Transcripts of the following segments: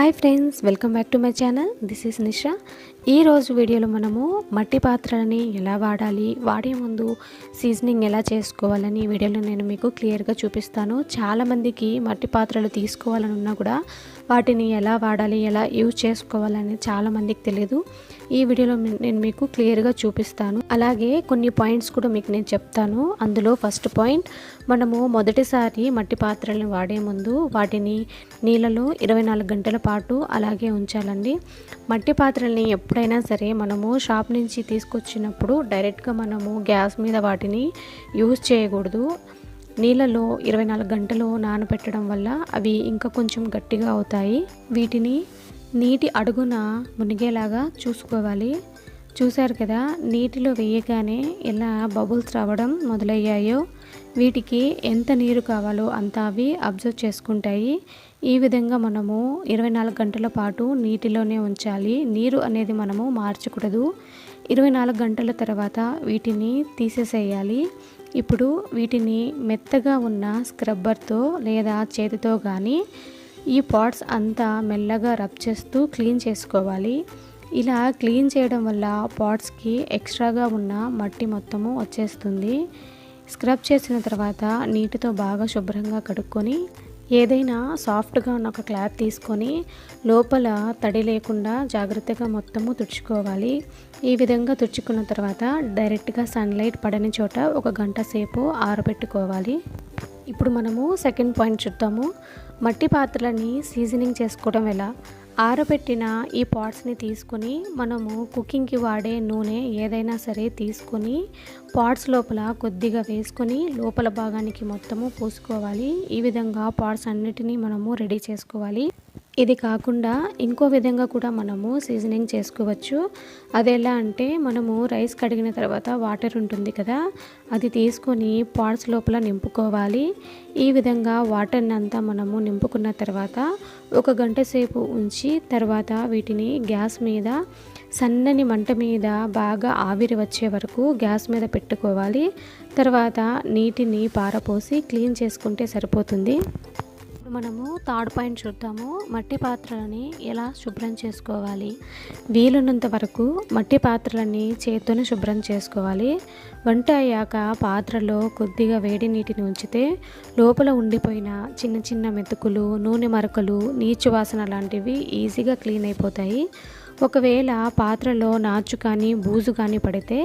Hi friends, welcome back to my channel. This is Nisha. ఈరోజు వీడియోలో మనము మట్టి పాత్రలని ఎలా వాడాలి, వాడే ముందు సీజనింగ్ ఎలా చేసుకోవాలని వీడియోలో నేను మీకు క్లియర్గా చూపిస్తాను. చాలామందికి మట్టి పాత్రలు తీసుకోవాలని ఉన్నా కూడా వాటిని ఎలా వాడాలి, ఎలా యూజ్ చేసుకోవాలని చాలామందికి తెలియదు. ఈ వీడియోలో నేను మీకు క్లియర్గా చూపిస్తాను. అలాగే కొన్ని పాయింట్స్ కూడా మీకు నేను చెప్తాను. అందులో ఫస్ట్ పాయింట్, మనము మొదటిసారి మట్టి పాత్రలను వాడే ముందు వాటిని నీళ్ళలో 24 గంటల పాటు అలాగే ఉంచాలండి. మట్టి పాత్రల్ని ఎప్పుడైనా సరే మనము షాప్ నుంచి తీసుకొచ్చినప్పుడు డైరెక్ట్గా మనము గ్యాస్ మీద వాటిని యూజ్ చేయకూడదు. నీళ్ళలో 24 గంటలు నానబెట్టడం వల్ల అవి ఇంకా కొంచెం గట్టిగా అవుతాయి. వీటిని నీటి అడుగున మునిగేలాగా చూసుకోవాలి. చూశారు కదా, నీటిలో వేయగానే ఎలా బబుల్స్ రావడం మొదలయ్యాయో, వీటికి ఎంత నీరు కావాలో అంత అవి అబ్జర్వ్ చేసుకుంటాయి. ఈ విధంగా మనము 24 గంటల పాటు నీటిలోనే ఉంచాలి. నీరు అనేది మనము మార్చకూడదు. 24 గంటల తర్వాత వీటిని తీసేసేయాలి. ఇప్పుడు వీటిని మెత్తగా ఉన్న స్క్రబ్బర్తో లేదా చేతితో కానీ ఈ పాట్స్ అంతా మెల్లగా రబ్ చేస్తూ క్లీన్ చేసుకోవాలి. ఇలా క్లీన్ చేయడం వల్ల పాట్స్కి ఎక్స్ట్రాగా ఉన్న మట్టి మొత్తము వచ్చేస్తుంది. స్క్రబ్ చేసిన తర్వాత నీటితో బాగా శుభ్రంగా కడుక్కొని ఏదైనా సాఫ్ట్గా ఉన్న ఒక క్లాత్ తీసుకొని లోపల తడి లేకుండా జాగ్రత్తగా మొత్తము తుడుచుకోవాలి. ఈ విధంగా తుడుచుకున్న తర్వాత డైరెక్ట్గా సన్లైట్ పడని చోట 1 గంట సేపు ఆరబెట్టుకోవాలి. ఇప్పుడు మనము సెకండ్ పాయింట్ చూద్దాము. మట్టి పాత్రలని సీజనింగ్ చేసుకోవడం ఎలా. ఆరబెట్టిన ఈ పాట్స్ని తీసుకొని మనము కుకింగ్కి వాడే నూనె ఏదైనా సరే తీసుకొని పాట్స్ లోపల కొద్దిగా వేసుకొని లోపల భాగానికి మొత్తము పూసుకోవాలి. ఈ విధంగా పాట్స్ అన్నిటినీ మనము రెడీ చేసుకోవాలి. ఇది కాకుండా ఇంకో విధంగా కూడా మనము సీజనింగ్ చేసుకోవచ్చు. అది ఎలా అంటే, మనము రైస్ కడిగిన తర్వాత వాటర్ ఉంటుంది కదా, అది తీసుకొని పాట్స్ లోపల నింపుకోవాలి. ఈ విధంగా వాటర్ని అంతా మనము నింపుకున్న తర్వాత 1 గంట సేపు ఉంచి తర్వాత వీటిని గ్యాస్ మీద సన్నని మంట మీద బాగా ఆవిరి వచ్చే వరకు గ్యాస్ మీద పెట్టుకోవాలి. తర్వాత నీటిని పారపోసి క్లీన్ చేసుకుంటే సరిపోతుంది. మనము థర్డ్ పాయింట్ చూద్దాము. మట్టి పాత్రలని ఎలా శుభ్రం చేసుకోవాలి. వీలున్నంత వరకు మట్టి పాత్రలని చేత్తోనే శుభ్రం చేసుకోవాలి. వంట అయ్యాక పాత్రలో కొద్దిగా వేడి నీటిని ఉంచితే లోపల ఉండిపోయిన చిన్న చిన్న మెతుకులు, నూనె మరకలు, నీచు వాసన లాంటివి ఈజీగా క్లీన్ అయిపోతాయి. ఒకవేళ పాత్రలో నాచు కానీ బూజు కానీ పడితే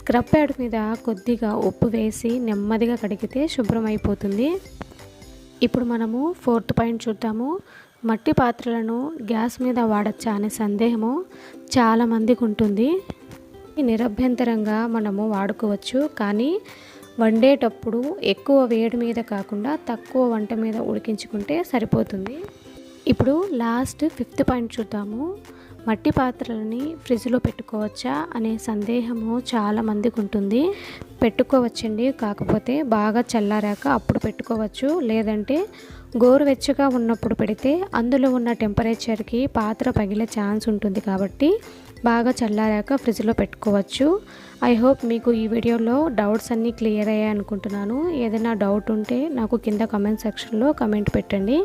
స్క్రబ్ ప్యాడ్ మీద కొద్దిగా ఉప్పు వేసి నెమ్మదిగా కడిగితే శుభ్రం అయిపోతుంది. ఇప్పుడు మనము ఫోర్త్ పాయింట్ చూద్దాము. మట్టి పాత్రలను గ్యాస్ మీద వాడచ్చా అనే సందేహము చాలామందికి ఉంటుంది. నిరభ్యంతరంగా మనము వాడుకోవచ్చు, కానీ వండేటప్పుడు ఎక్కువ వేడి మీద కాకుండా తక్కువ వంట మీద ఉడికించుకుంటే సరిపోతుంది. ఇప్పుడు లాస్ట్ 5th పాయింట్ చూద్దాము. మట్టి పాత్రలని ఫ్రిడ్జ్లో పెట్టుకోవచ్చా అనే సందేహము చాలామందికి ఉంటుంది. పెట్టుకోవచ్చండి, కాకపోతే బాగా చల్లారాక అప్పుడు పెట్టుకోవచ్చు. లేదంటే గోరువెచ్చగా ఉన్నప్పుడు పెడితే అందులో ఉన్న టెంపరేచర్కి పాత్ర పగిలే ఛాన్స్ ఉంటుంది. కాబట్టి బాగా చల్లారాక ఫ్రిడ్జ్లో పెట్టుకోవచ్చు. ఐ హోప్ మీకు ఈ వీడియోలో డౌట్స్ అన్నీ క్లియర్ అయ్యాయి అనుకుంటున్నాను. ఏదైనా డౌట్ ఉంటే నాకు కింద కమెంట్ సెక్షన్లో కమెంట్ పెట్టండి.